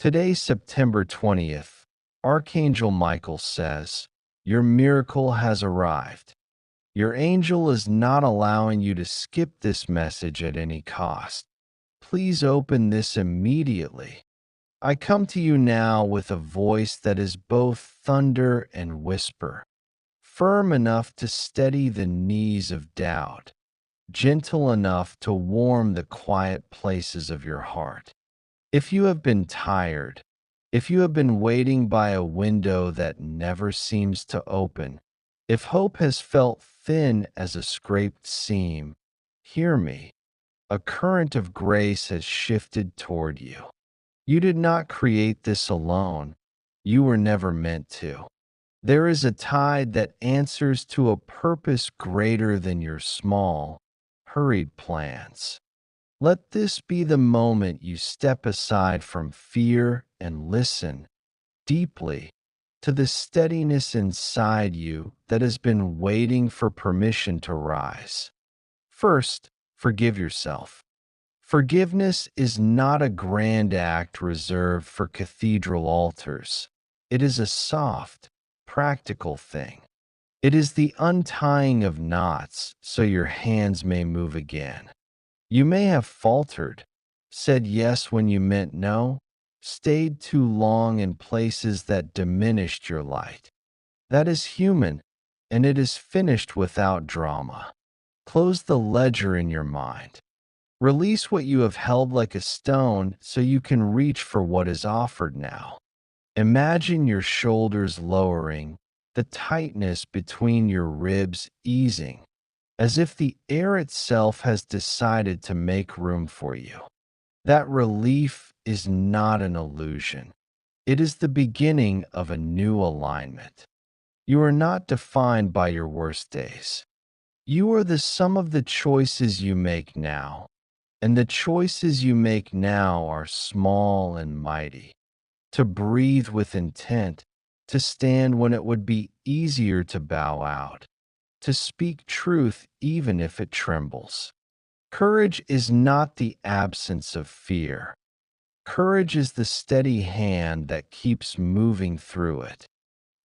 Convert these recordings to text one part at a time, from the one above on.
Today, September 20th, Archangel Michael says, "Your miracle has arrived." Your angel is not allowing you to skip this message at any cost. Please open this immediately. I come to you now with a voice that is both thunder and whisper, firm enough to steady the knees of doubt, gentle enough to warm the quiet places of your heart. If you have been tired, if you have been waiting by a window that never seems to open, if hope has felt thin as a scraped seam, hear me. A current of grace has shifted toward you. You did not create this alone. You were never meant to. There is a tide that answers to a purpose greater than your small, hurried plans. Let this be the moment you step aside from fear and listen deeply to the steadiness inside you that has been waiting for permission to rise. First, forgive yourself. Forgiveness is not a grand act reserved for cathedral altars. It is a soft, practical thing. It is the untying of knots so your hands may move again. You may have faltered, said yes when you meant no, stayed too long in places that diminished your light. That is human, and it is finished without drama. Close the ledger in your mind. Release what you have held like a stone so you can reach for what is offered now. Imagine your shoulders lowering, the tightness between your ribs easing, as if the air itself has decided to make room for you. That relief is not an illusion. It is the beginning of a new alignment. You are not defined by your worst days. You are the sum of the choices you make now, and the choices you make now are small and mighty. To breathe with intent, to stand when it would be easier to bow out, to speak truth even if it trembles. Courage is not the absence of fear. Courage is the steady hand that keeps moving through it.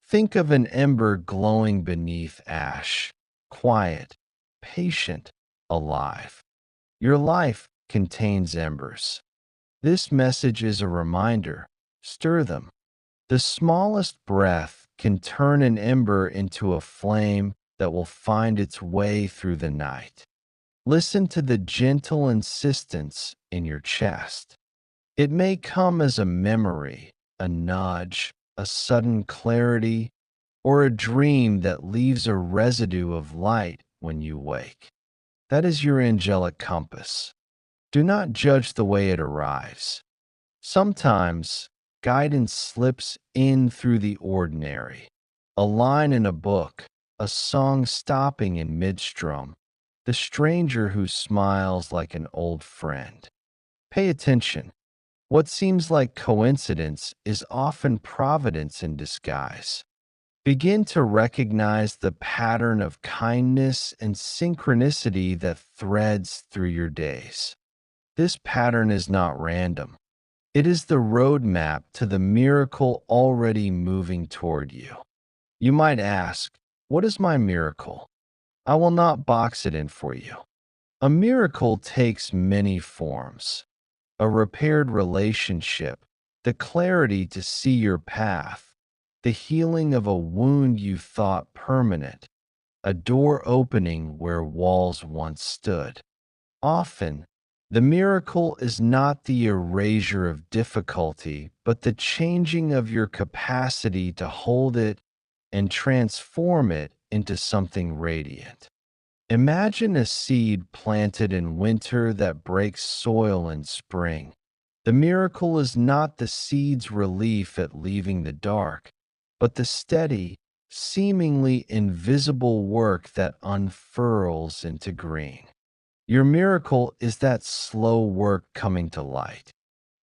Think of an ember glowing beneath ash, quiet, patient, alive. Your life contains embers. This message is a reminder. Stir them. The smallest breath can turn an ember into a flame that will find its way through the night. Listen to the gentle insistence in your chest. It may come as a memory, a nudge, a sudden clarity, or a dream that leaves a residue of light when you wake. That is your angelic compass. Do not judge the way it arrives. Sometimes guidance slips in through the ordinary. A line in a book, a song stopping in midstrum, the stranger who smiles like an old friend. Pay attention. What seems like coincidence is often providence in disguise. Begin to recognize the pattern of kindness and synchronicity that threads through your days. This pattern is not random. It is the roadmap to the miracle already moving toward you. You might ask, what is my miracle? I will not box it in for you. A miracle takes many forms. A repaired relationship, the clarity to see your path, the healing of a wound you thought permanent, a door opening where walls once stood. Often, the miracle is not the erasure of difficulty, but the changing of your capacity to hold it and transform it into something radiant. Imagine a seed planted in winter that breaks soil in spring. The miracle is not the seed's relief at leaving the dark, but the steady, seemingly invisible work that unfurls into green. Your miracle is that slow work coming to light.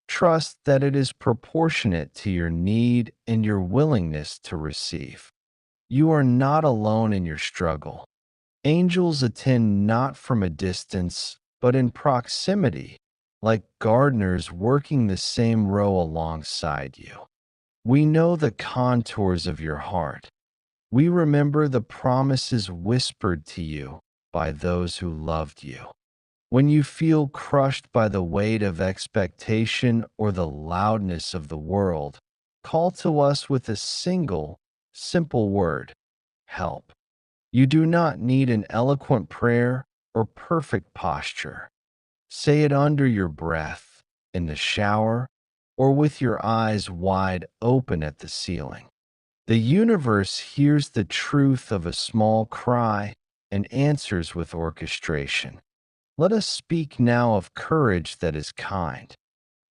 Trust that it is proportionate to your need and your willingness to receive. You are not alone in your struggle. Angels attend not from a distance, but in proximity, like gardeners working the same row alongside you. We know the contours of your heart. We remember the promises whispered to you by those who loved you. When you feel crushed by the weight of expectation or the loudness of the world, call to us with a single, simple word: help. You do not need an eloquent prayer or perfect posture. Say it under your breath, in the shower, or with your eyes wide open at the ceiling. The universe hears the truth of a small cry and answers with orchestration. Let us speak now of courage that is kind.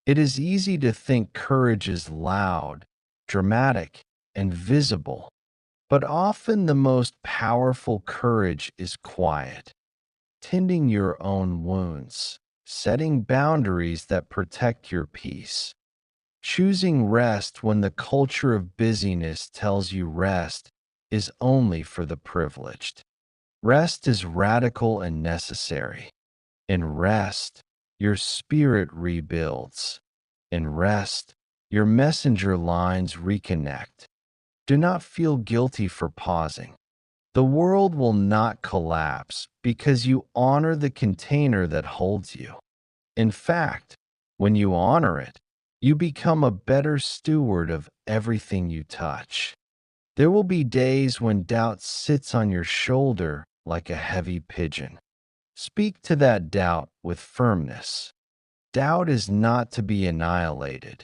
It is easy to think courage is loud, dramatic, and visible, but often the most powerful courage is quiet, tending your own wounds, setting boundaries that protect your peace, choosing rest when the culture of busyness tells you rest is only for the privileged. Rest is radical and necessary. In rest, your spirit rebuilds. In rest, your messenger lines reconnect. Do not feel guilty for pausing. The world will not collapse because you honor the container that holds you. In fact, when you honor it, you become a better steward of everything you touch. There will be days when doubt sits on your shoulder like a heavy pigeon. Speak to that doubt with firmness. Doubt is not to be annihilated.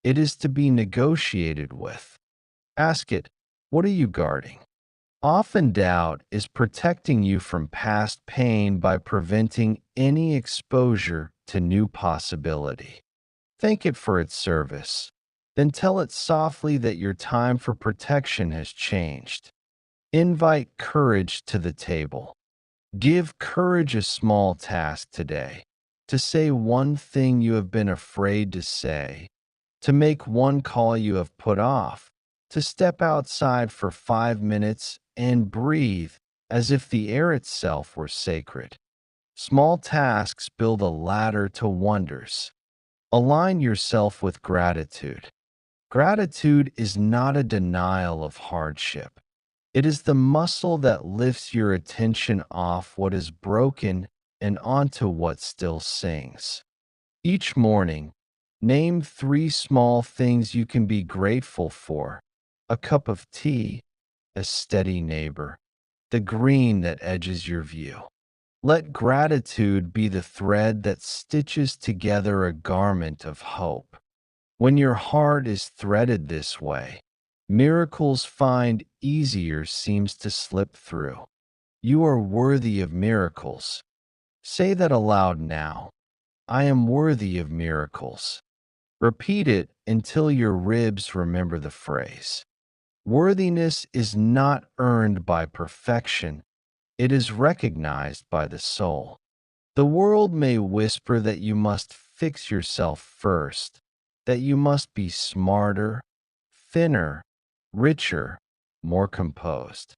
It is to be negotiated with. Ask it, what are you guarding? Often doubt is protecting you from past pain by preventing any exposure to new possibility. Thank it for its service. Then tell it softly that your time for protection has changed. Invite courage to the table. Give courage a small task today, to say one thing you have been afraid to say, to make one call you have put off, to step outside for 5 minutes and breathe as if the air itself were sacred. Small tasks build a ladder to wonders. Align yourself with gratitude. Gratitude is not a denial of hardship. It is the muscle that lifts your attention off what is broken and onto what still sings. Each morning, name 3 small things you can be grateful for: a cup of tea, a steady neighbor, the green that edges your view. Let gratitude be the thread that stitches together a garment of hope. When your heart is threaded this way, miracles find easier seems to slip through. You are worthy of miracles. Say that aloud now. I am worthy of miracles. Repeat it until your ribs remember the phrase. Worthiness is not earned by perfection. It is recognized by the soul. The world may whisper that you must fix yourself first, that you must be smarter, thinner, richer, more composed.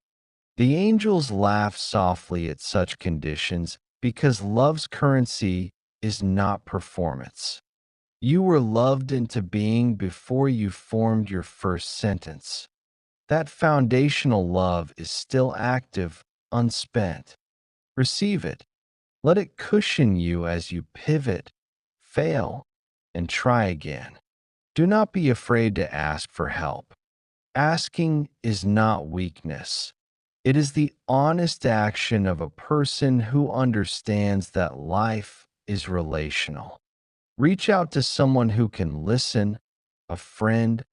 The angels laugh softly at such conditions because love's currency is not performance. You were loved into being before you formed your first sentence. That foundational love is still active, unspent. Receive it. Let it cushion you as you pivot, fail, and try again. Do not be afraid to ask for help. Asking is not weakness. It is the honest action of a person who understands that life is relational. Reach out to someone who can listen: a friend,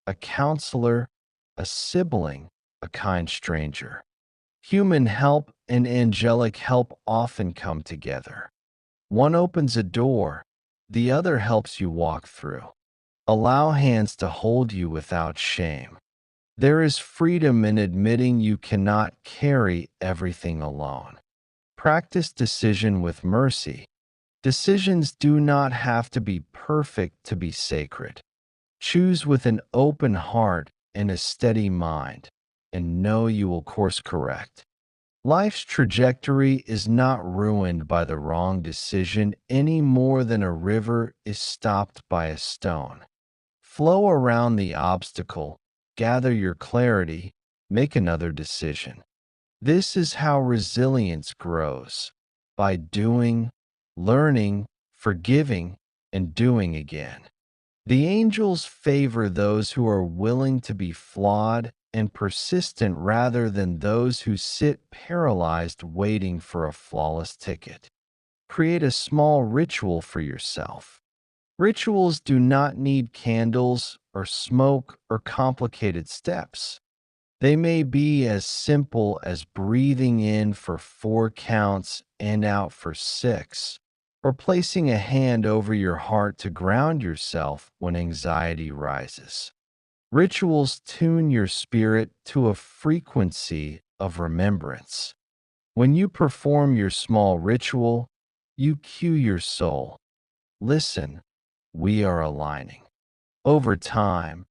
a counselor, a sibling, a kind stranger. Human help and angelic help often come together. One opens a door, the other helps you walk through. Allow hands to hold you without shame. There is freedom in admitting you cannot carry everything alone. Practice decision with mercy. Decisions do not have to be perfect to be sacred. Choose with an open heart and a steady mind, and know you will course correct. Life's trajectory is not ruined by the wrong decision any more than a river is stopped by a stone. Flow around the obstacle, gather your clarity, make another decision. This is how resilience grows, by doing, learning, forgiving, and doing again. The angels favor those who are willing to be flawed and persistent rather than those who sit paralyzed waiting for a flawless ticket. Create a small ritual for yourself. Rituals do not need candles or smoke or complicated steps. They may be as simple as breathing in for 4 counts and out for 6, or placing a hand over your heart to ground yourself when anxiety rises. Rituals tune your spirit to a frequency of remembrance. When you perform your small ritual, you cue your soul. Listen, we are aligning. Over time,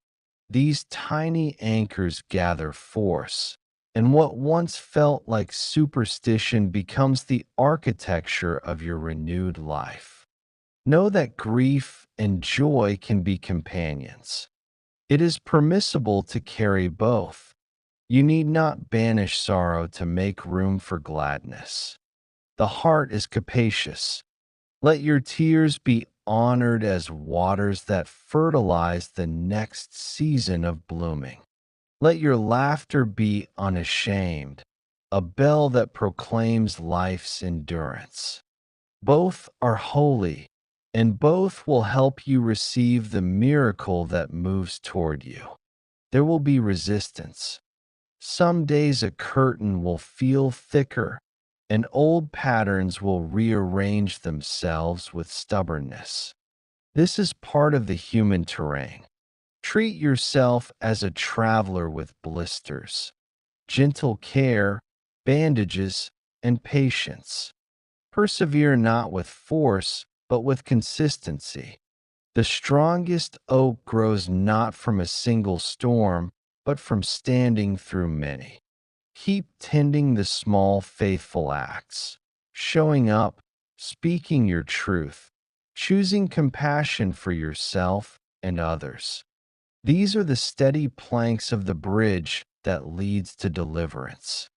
these tiny anchors gather force, and what once felt like superstition becomes the architecture of your renewed life. Know that grief and joy can be companions. It is permissible to carry both. You need not banish sorrow to make room for gladness. The heart is capacious. Let your tears be honored as waters that fertilize the next season of blooming. Let your laughter be unashamed, a bell that proclaims life's endurance. Both are holy, and both will help you receive the miracle that moves toward you. There will be resistance. Some days a curtain will feel thicker, and old patterns will rearrange themselves with stubbornness. This is part of the human terrain. Treat yourself as a traveler with blisters, gentle care, bandages, and patience. Persevere not with force, but with consistency. The strongest oak grows not from a single storm, but from standing through many. Keep tending the small, faithful acts, showing up, speaking your truth, choosing compassion for yourself and others. These are the steady planks of the bridge that leads to deliverance.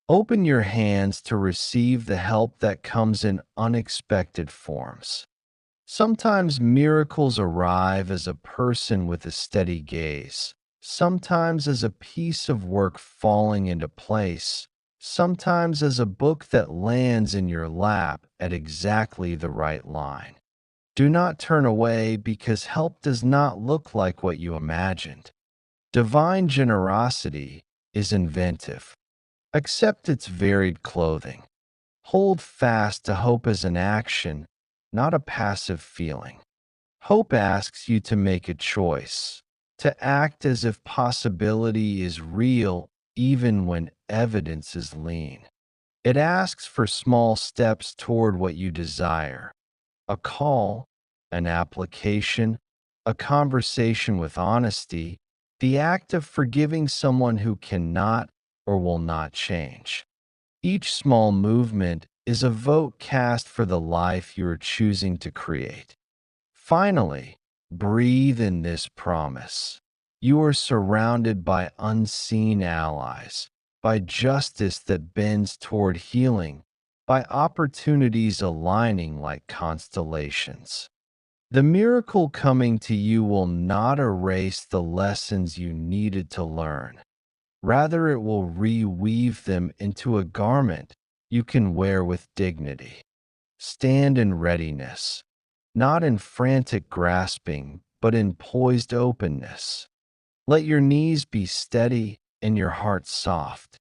Open your hands to receive the help that comes in unexpected forms. Sometimes miracles arrive as a person with a steady gaze, sometimes as a piece of work falling into place, sometimes as a book that lands in your lap at exactly the right line. Do not turn away because help does not look like what you imagined. Divine generosity is inventive. Accept its varied clothing. Hold fast to hope as an action, not a passive feeling. Hope asks you to make a choice, to act as if possibility is real even when evidence is lean. It asks for small steps toward what you desire: a call, an application, a conversation with honesty, the act of forgiving someone who cannot or will not change. Each small movement is a vote cast for the life you are choosing to create. Finally, breathe in this promise. You are surrounded by unseen allies, by justice that bends toward healing, by opportunities aligning like constellations. The miracle coming to you will not erase the lessons you needed to learn. Rather, it will reweave them into a garment you can wear with dignity. Stand in readiness, not in frantic grasping, but in poised openness. Let your knees be steady and your heart soft.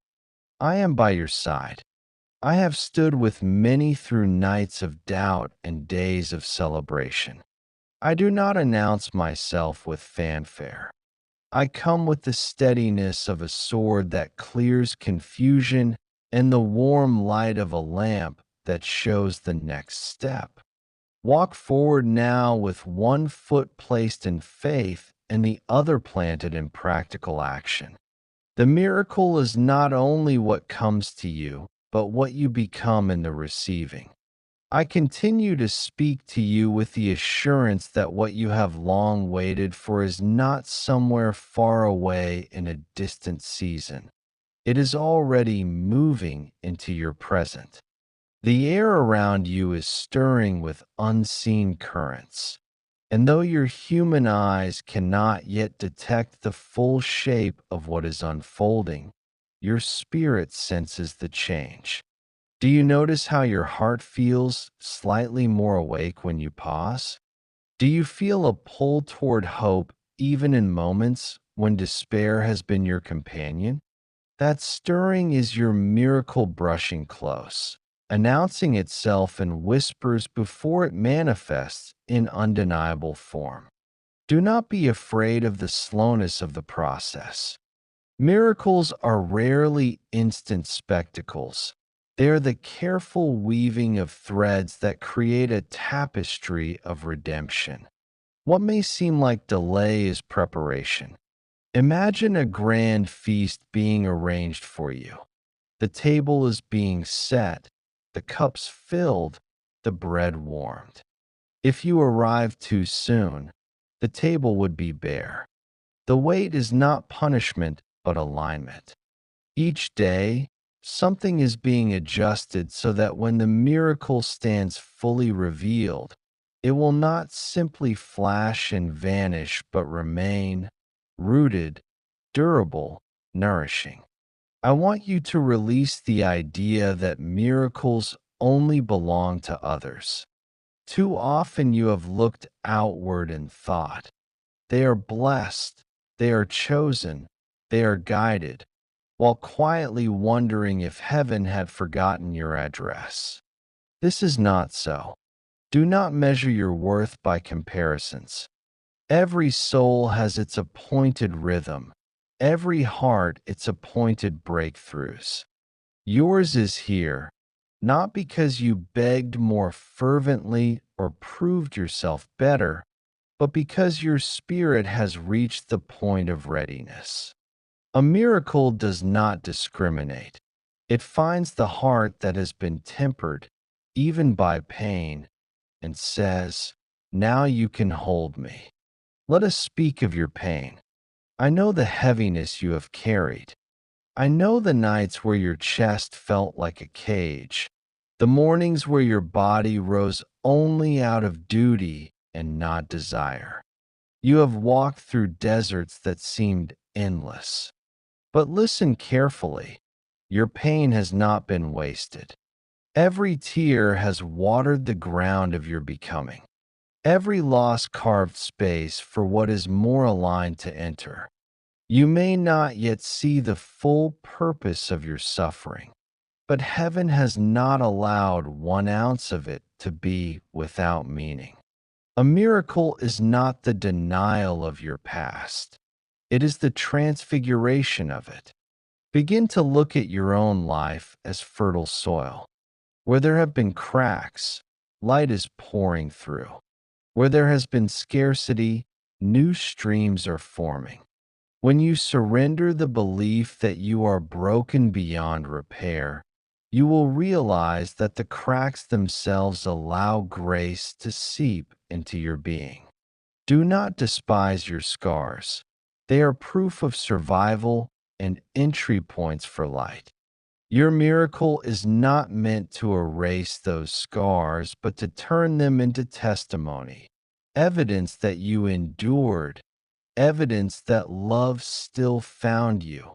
I am by your side. I have stood with many through nights of doubt and days of celebration. I do not announce myself with fanfare. I come with the steadiness of a sword that clears confusion and the warm light of a lamp that shows the next step. Walk forward now with one foot placed in faith and the other planted in practical action. The miracle is not only what comes to you, but what you become in the receiving. I continue to speak to you with the assurance that what you have long waited for is not somewhere far away in a distant season. It is already moving into your present. The air around you is stirring with unseen currents, and though your human eyes cannot yet detect the full shape of what is unfolding, your spirit senses the change. Do you notice how your heart feels slightly more awake when you pause? Do you feel a pull toward hope even in moments when despair has been your companion? That stirring is your miracle brushing close, announcing itself in whispers before it manifests in undeniable form. Do not be afraid of the slowness of the process. Miracles are rarely instant spectacles. They are the careful weaving of threads that create a tapestry of redemption. What may seem like delay is preparation. Imagine a grand feast being arranged for you. The table is being set, the cups filled, the bread warmed. If you arrive too soon, the table would be bare. The wait is not punishment, but alignment. Each day, something is being adjusted so that when the miracle stands fully revealed, it will not simply flash and vanish, but remain rooted, durable, nourishing. I want you to release the idea that miracles only belong to others. Too often you have looked outward and thought, they are blessed, they are chosen, they are guided, while quietly wondering if heaven had forgotten your address. This is not so. Do not measure your worth by comparisons. Every soul has its appointed rhythm, every heart its appointed breakthroughs. Yours is here, not because you begged more fervently or proved yourself better, but because your spirit has reached the point of readiness. A miracle does not discriminate. It finds the heart that has been tempered, even by pain, and says, "Now you can hold me." Let us speak of your pain. I know the heaviness you have carried. I know the nights where your chest felt like a cage, the mornings where your body rose only out of duty and not desire. You have walked through deserts that seemed endless. But listen carefully. Your pain has not been wasted. Every tear has watered the ground of your becoming. Every loss carved space for what is more aligned to enter. You may not yet see the full purpose of your suffering, but heaven has not allowed 1 ounce of it to be without meaning. A miracle is not the denial of your past. It is the transfiguration of it. Begin to look at your own life as fertile soil. Where there have been cracks, light is pouring through. Where there has been scarcity, new streams are forming. When you surrender the belief that you are broken beyond repair, you will realize that the cracks themselves allow grace to seep into your being. Do not despise your scars. They are proof of survival and entry points for light. Your miracle is not meant to erase those scars, but to turn them into testimony, evidence that you endured, evidence that love still found you,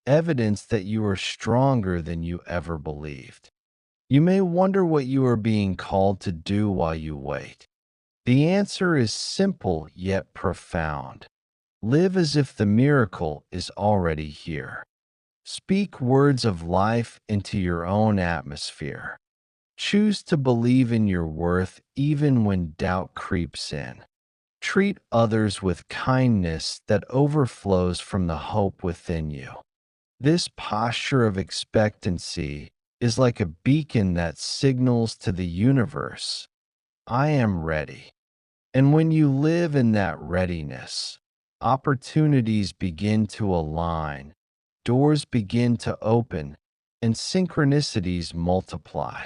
evidence that you are stronger than you ever believed. You may wonder what you are being called to do while you wait. The answer is simple yet profound. Live as if the miracle is already here. Speak words of life into your own atmosphere. Choose to believe in your worth even when doubt creeps in. Treat others with kindness that overflows from the hope within you. This posture of expectancy is like a beacon that signals to the universe, "I am ready." And when you live in that readiness, opportunities begin to align, doors begin to open, and synchronicities multiply.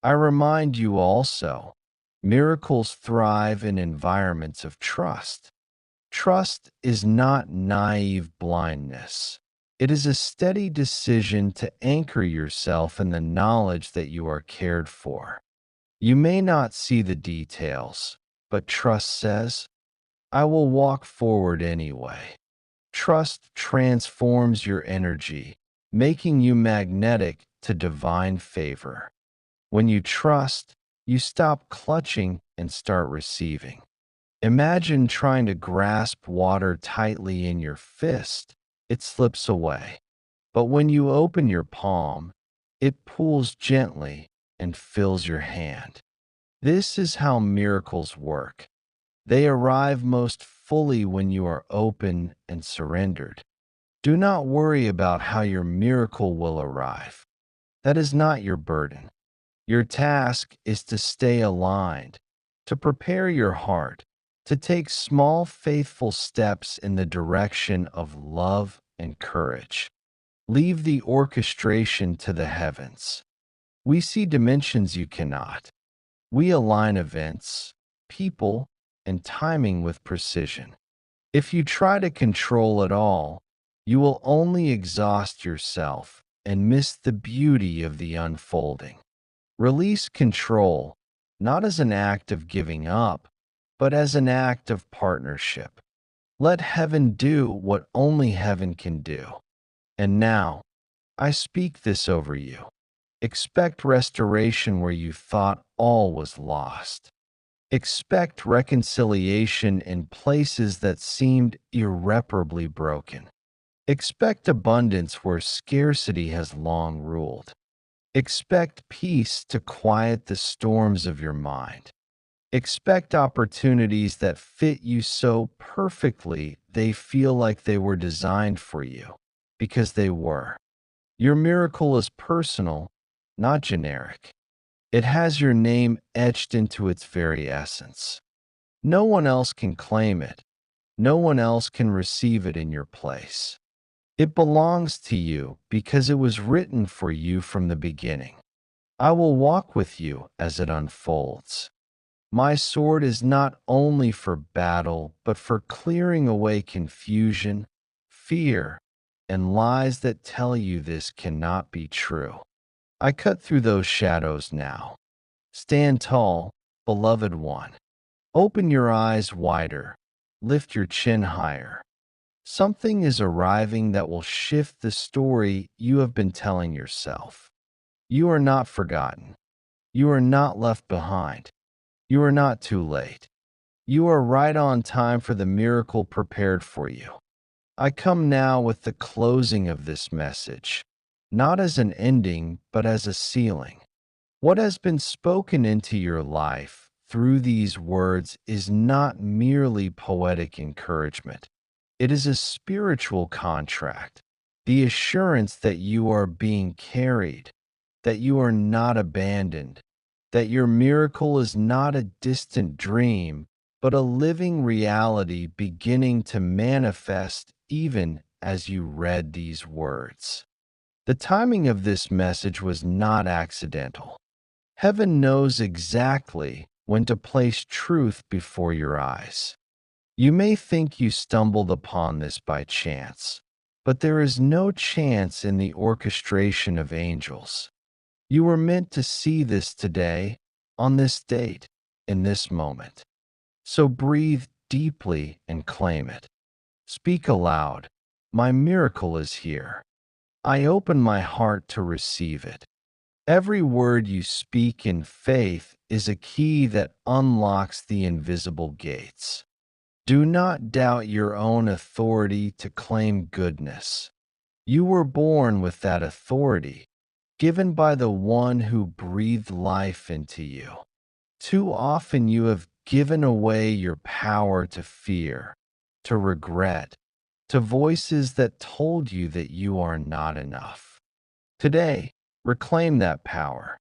I remind you also, miracles thrive in environments of trust. Trust is not naive blindness. It is a steady decision to anchor yourself in the knowledge that you are cared for. You may not see the details, but trust says, I will walk forward anyway. Trust transforms your energy, making you magnetic to divine favor. When you trust, you stop clutching and start receiving. Imagine trying to grasp water tightly in your fist. It slips away. But when you open your palm, it pulls gently and fills your hand. This is how miracles work. They arrive most fully when you are open and surrendered. Do not worry about how your miracle will arrive. That is not your burden. Your task is to stay aligned, to prepare your heart, to take small, faithful steps in the direction of love and courage. Leave the orchestration to the heavens. We see dimensions you cannot. We align events, people, and timing with precision. If you try to control it all, you will only exhaust yourself and miss the beauty of the unfolding. Release control, not as an act of giving up, but as an act of partnership. Let heaven do what only heaven can do. And now, I speak this over you. Expect restoration where you thought all was lost. Expect reconciliation in places that seemed irreparably broken. Expect abundance where scarcity has long ruled. Expect peace to quiet the storms of your mind. Expect opportunities that fit you so perfectly they feel like they were designed for you, because they were. Your miracle is personal, not generic. It has your name etched into its very essence. No one else can claim it. No one else can receive it in your place. It belongs to you because it was written for you from the beginning. I will walk with you as it unfolds. My sword is not only for battle, but for clearing away confusion, fear, and lies that tell you this cannot be true. I cut through those shadows now. Stand tall, beloved one. Open your eyes wider. Lift your chin higher. Something is arriving that will shift the story you have been telling yourself. You are not forgotten. You are not left behind. You are not too late. You are right on time for the miracle prepared for you. I come now with the closing of this message, not as an ending, but as a sealing. What has been spoken into your life through these words is not merely poetic encouragement. It is a spiritual contract, the assurance that you are being carried, that you are not abandoned, that your miracle is not a distant dream, but a living reality beginning to manifest even as you read these words. The timing of this message was not accidental. Heaven knows exactly when to place truth before your eyes. You may think you stumbled upon this by chance, but there is no chance in the orchestration of angels. You were meant to see this today, on this date, in this moment. So breathe deeply and claim it. Speak aloud. My miracle is here. I open my heart to receive it. Every word you speak in faith is a key that unlocks the invisible gates. Do not doubt your own authority to claim goodness. You were born with that authority, given by the one who breathed life into you. Too often you have given away your power to fear, to regret, to voices that told you that you are not enough. Today, reclaim that power.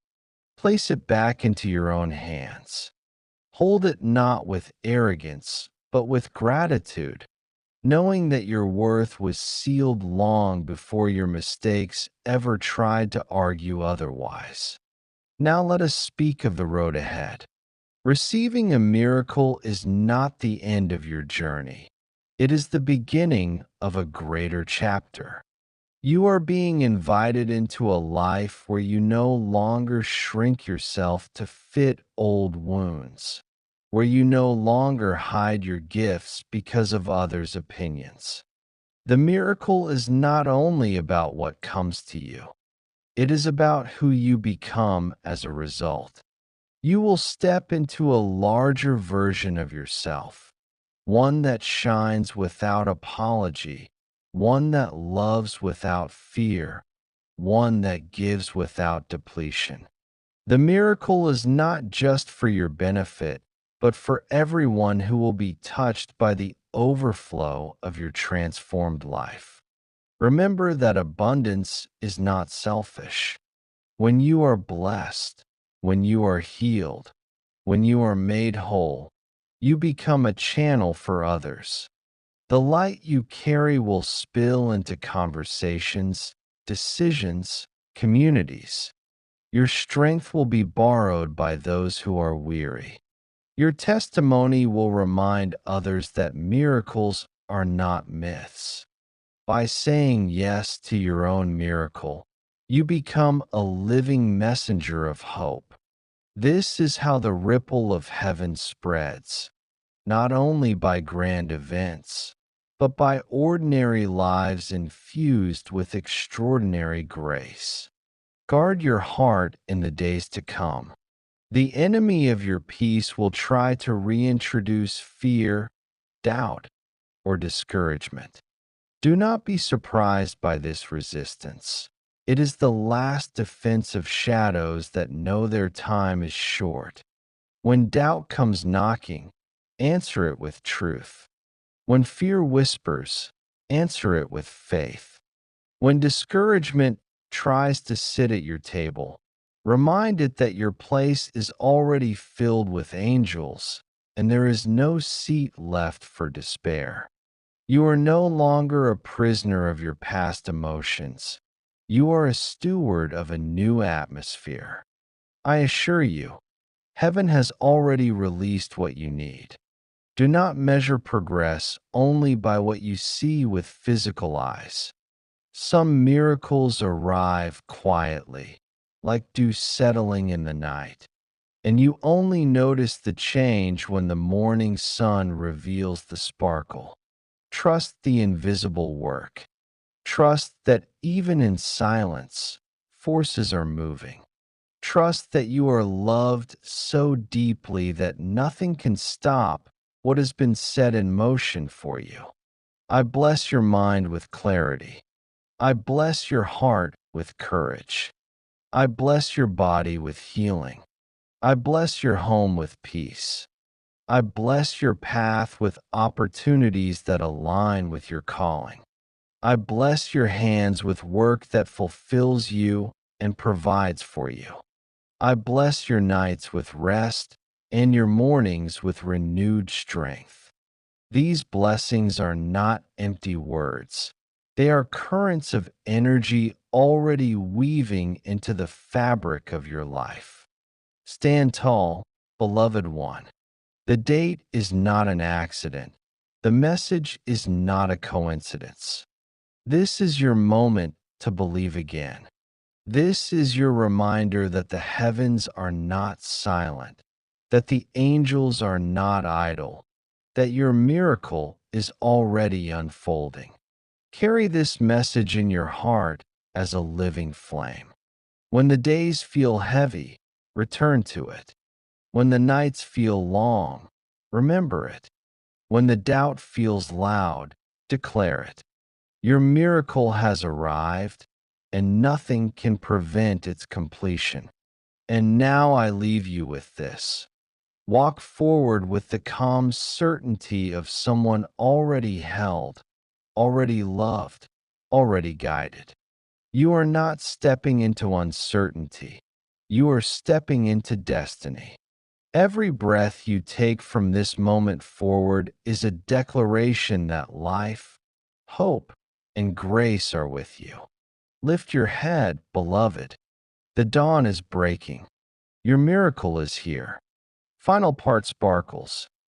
Place it back into your own hands. Hold it not with arrogance, but with gratitude. knowing that your worth was sealed long before your mistakes ever tried to argue otherwise. Now let us speak of the road ahead. Receiving a miracle is not the end of your journey. It is the beginning of a greater chapter. You are being invited into a life where you no longer shrink yourself to fit old wounds, where you no longer hide your gifts because of others' opinions. The miracle is not only about what comes to you, it is about who you become as a result. You will step into a larger version of yourself, one that shines without apology, one that loves without fear, one that gives without depletion. The miracle is not just for your benefit, but for everyone who will be touched by the overflow of your transformed life. Remember that abundance is not selfish. When you are blessed, when you are healed, when you are made whole, you become a channel for others. The light you carry will spill into conversations, decisions, communities. Your strength will be borrowed by those who are weary. Your testimony will remind others that miracles are not myths. By saying yes to your own miracle, you become a living messenger of hope. This is how the ripple of heaven spreads, not only by grand events, but by ordinary lives infused with extraordinary grace. Guard your heart in the days to come. The enemy of your peace will try to reintroduce fear, doubt, or discouragement. Do not be surprised by this resistance. It is the last defense of shadows that know their time is short. When doubt comes knocking, answer it with truth. When fear whispers, answer it with faith. When discouragement tries to sit at your table, remind it that your place is already filled with angels, and there is no seat left for despair. You are no longer a prisoner of your past emotions. You are a steward of a new atmosphere. I assure you, heaven has already released what you need. Do not measure progress only by what you see with physical eyes. Some miracles arrive quietly, like dew settling in the night, and you only notice the change when the morning sun reveals the sparkle. Trust the invisible work. Trust that even in silence, forces are moving. Trust that you are loved so deeply that nothing can stop what has been set in motion for you. I bless your mind with clarity. I bless your heart with courage. I bless your body with healing. I bless your home with peace. I bless your path with opportunities that align with your calling. I bless your hands with work that fulfills you and provides for you. I bless your nights with rest and your mornings with renewed strength. These blessings are not empty words. They are currents of energy already weaving into the fabric of your life. Stand tall, beloved one. The date is not an accident. The message is not a coincidence. This is your moment to believe again. This is your reminder that the heavens are not silent, that the angels are not idle, that your miracle is already unfolding. Carry this message in your heart as a living flame. When the days feel heavy, return to it. When the nights feel long, remember it. When the doubt feels loud, declare it. Your miracle has arrived, and nothing can prevent its completion. And now I leave you with this. Walk forward with the calm certainty of someone already held, already loved, already guided. You are not stepping into uncertainty. You are stepping into destiny. Every breath you take from this moment forward is a declaration that life, hope, and grace are with you. Lift your head, beloved. The dawn is breaking. Your miracle is here. Final part sparkles.